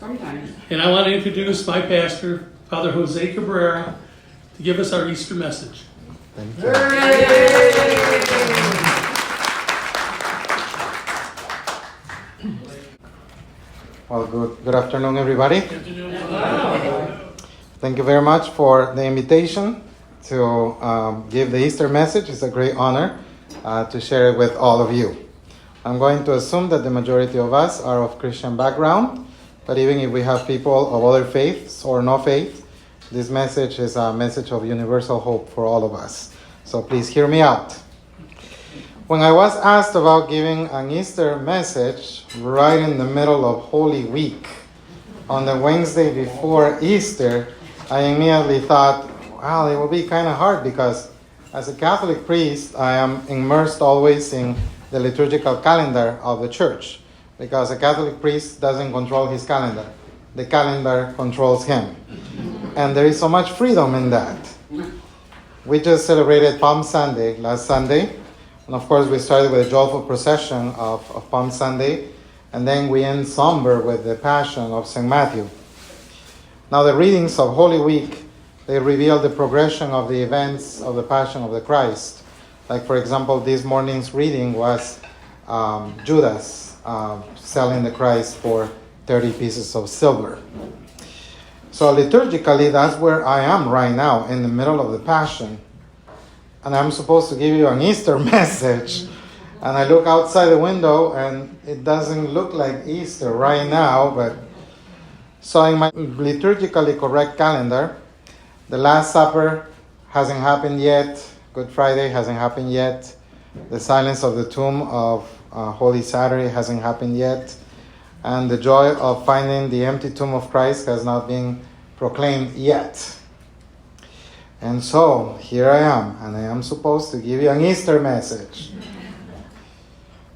Sometimes. And I want to introduce my pastor, Father Jose Cabrera, to give us our Easter message. Thank you. Well, good afternoon, everybody. Thank you very much for the invitation to give the Easter message. It's a great honor to share it with all of you. I'm going to assume that the majority of us are of Christian background, but even if we have people of other faiths or no faith, this message is a message of universal hope for all of us. So please hear me out. When I was asked about giving an Easter message right in the middle of Holy Week, on the Wednesday before Easter, I immediately thought, well, it will be kind of hard because as a Catholic priest, I am immersed always in the liturgical calendar of the church, because a Catholic priest doesn't control his calendar. The calendar controls him. And there is so much freedom in that. We just celebrated Palm Sunday last Sunday. And of course, we started with a joyful procession of Palm Sunday. And then we end somber with the Passion of St. Matthew. Now, the readings of Holy Week, they reveal the progression of the events of the Passion of the Christ. Like, for example, this morning's reading was Judas selling the Christ for 30 pieces of silver. So liturgically, that's where I am right now, in the middle of the Passion. And I'm supposed to give you an Easter message. And I look outside the window, and it doesn't look like Easter right now. But so in my liturgically correct calendar, the Last Supper hasn't happened yet. Good Friday hasn't happened yet. The silence of the tomb of Holy Saturday hasn't happened yet. And the joy of finding the empty tomb of Christ has not been proclaimed yet. And so, here I am, and I am supposed to give you an Easter message.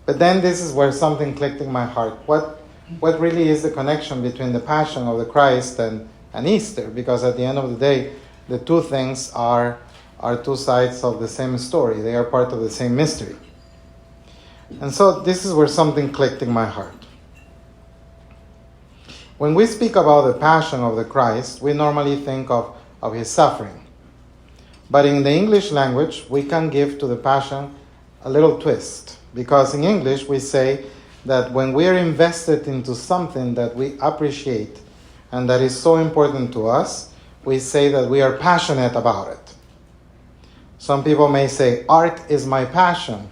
But then this is where something clicked in my heart. What really is the connection between the Passion of the Christ and Easter? Because at the end of the day, the two things are two sides of the same story. They are part of the same mystery. And so this is where something clicked in my heart. When we speak about the Passion of the Christ, we normally think of his suffering. But in the English language, we can give to the Passion a little twist. Because in English, we say that when we are invested into something that we appreciate and that is so important to us, we say that we are passionate about it. Some people may say, art is my passion.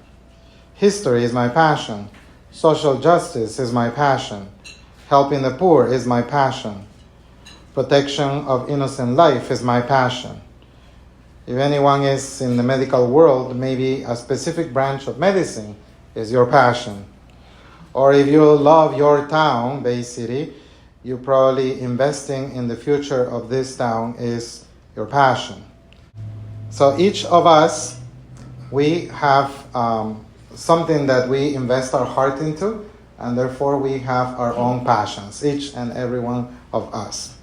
History is my passion. Social justice is my passion. Helping the poor is my passion. Protection of innocent life is my passion. If anyone is in the medical world, maybe a specific branch of medicine is your passion. Or if you love your town, Bay City, you probably investing in the future of this town is your passion. So each of us, we have something that we invest our heart into, and therefore we have our own passions, each and every one of us.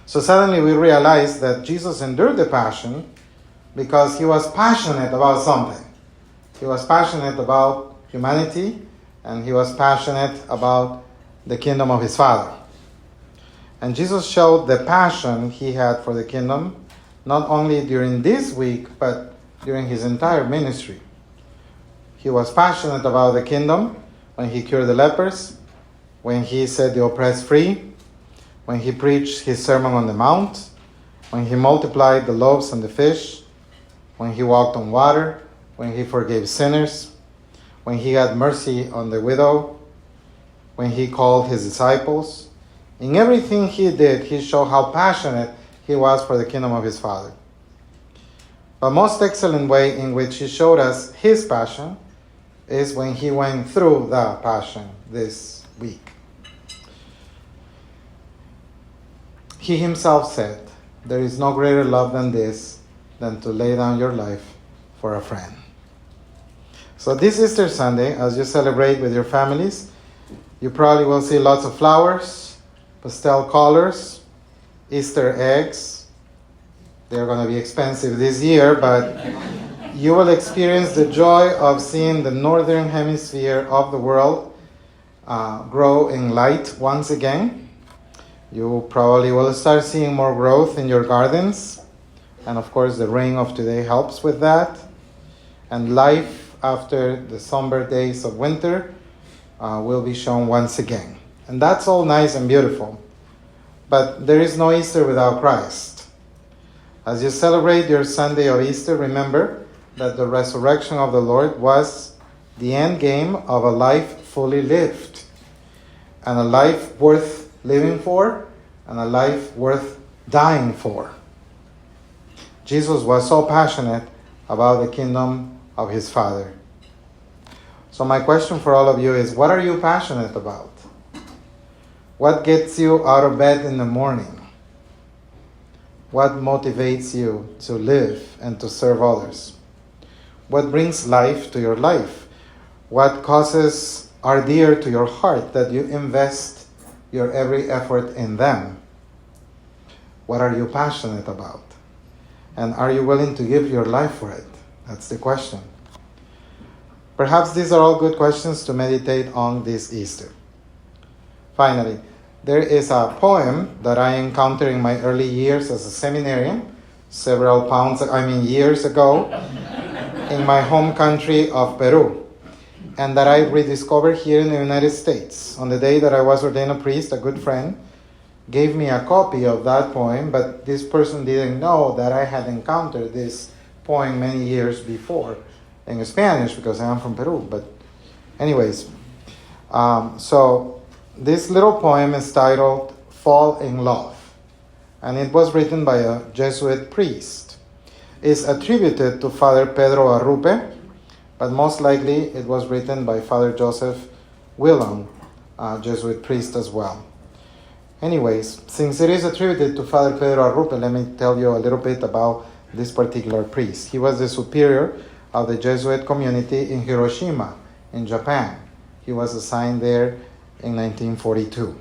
So suddenly we realize that Jesus endured the Passion because he was passionate about something. He was passionate about humanity, and he was passionate about the kingdom of his Father. And Jesus showed the passion he had for the kingdom, not only during this week, but during his entire ministry. He was passionate about the kingdom when he cured the lepers, when he set the oppressed free, when he preached his Sermon on the Mount, when he multiplied the loaves and the fish, when he walked on water, when he forgave sinners, when he had mercy on the widow, when he called his disciples. In everything he did, he showed how passionate he was for the kingdom of his Father. But most excellent way in which he showed us his passion is when he went through the Passion this week. He himself said, "There is no greater love than this, than to lay down your life for a friend." So this Easter Sunday, as you celebrate with your families, you probably will see lots of flowers, pastel colors, Easter eggs. They're going to be expensive this year, but you will experience the joy of seeing the northern hemisphere of the world grow in light once again. You probably will start seeing more growth in your gardens. And of course, the rain of today helps with that. And life after the somber days of winter will be shown once again. And that's all nice and beautiful. But there is no Easter without Christ. As you celebrate your Sunday of Easter, remember that the resurrection of the Lord was the end game of a life fully lived. And a life worth living for, and a life worth dying for. Jesus was so passionate about the kingdom of his Father. So my question for all of you is, what are you passionate about? What gets you out of bed in the morning? What motivates you to live and to serve others? What brings life to your life? What causes are dear to your heart that you invest your every effort in them? What are you passionate about? And are you willing to give your life for it? That's the question. Perhaps these are all good questions to meditate on this Easter. Finally, there is a poem that I encountered in my early years as a seminarian, years ago, in my home country of Peru, and that I rediscovered here in the United States. On the day that I was ordained a priest, a good friend gave me a copy of that poem, but this person didn't know that I had encountered this poem many years before in Spanish, because I am from Peru. But anyways, so this little poem is titled Fall in Love, and it was written by a Jesuit priest. It's attributed to Father Pedro Arrupe, but most likely it was written by Father Joseph Willem, a Jesuit priest as well. Anyways, since it is attributed to Father Pedro Arrupe, let me tell you a little bit about this particular priest. He was the superior of the Jesuit community in Hiroshima, in Japan. He was assigned there in 1942.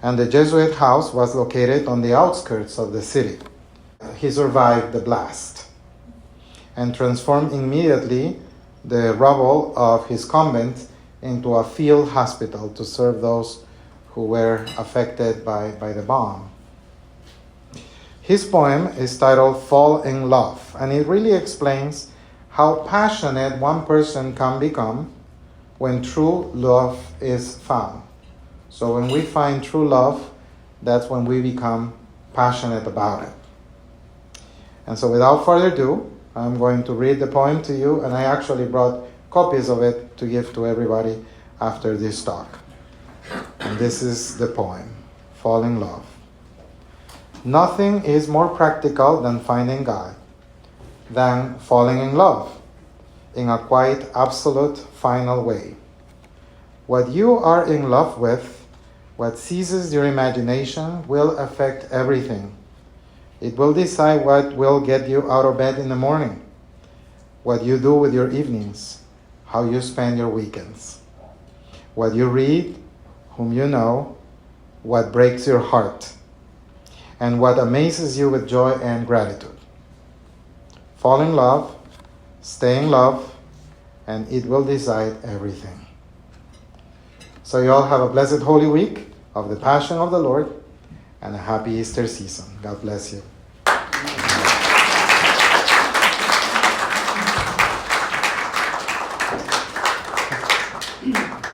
And the Jesuit house was located on the outskirts of the city. He survived the blast and transformed immediately the rubble of his convent into a field hospital to serve those who were affected by the bomb. His poem is titled Fall in Love, and it really explains how passionate one person can become when true love is found. So when we find true love, that's when we become passionate about it. And so without further ado, I'm going to read the poem to you, and I actually brought copies of it to give to everybody after this talk. And this is the poem, Fall in Love. Nothing is more practical than finding God, than falling in love in a quite absolute, final way. What you are in love with, what seizes your imagination, will affect everything. It will decide what will get you out of bed in the morning, what you do with your evenings, how you spend your weekends, what you read, whom you know, what breaks your heart, and what amazes you with joy and gratitude. Fall in love, stay in love, and it will decide everything. So you all have a blessed Holy Week of the Passion of the Lord and a happy Easter season. God bless you.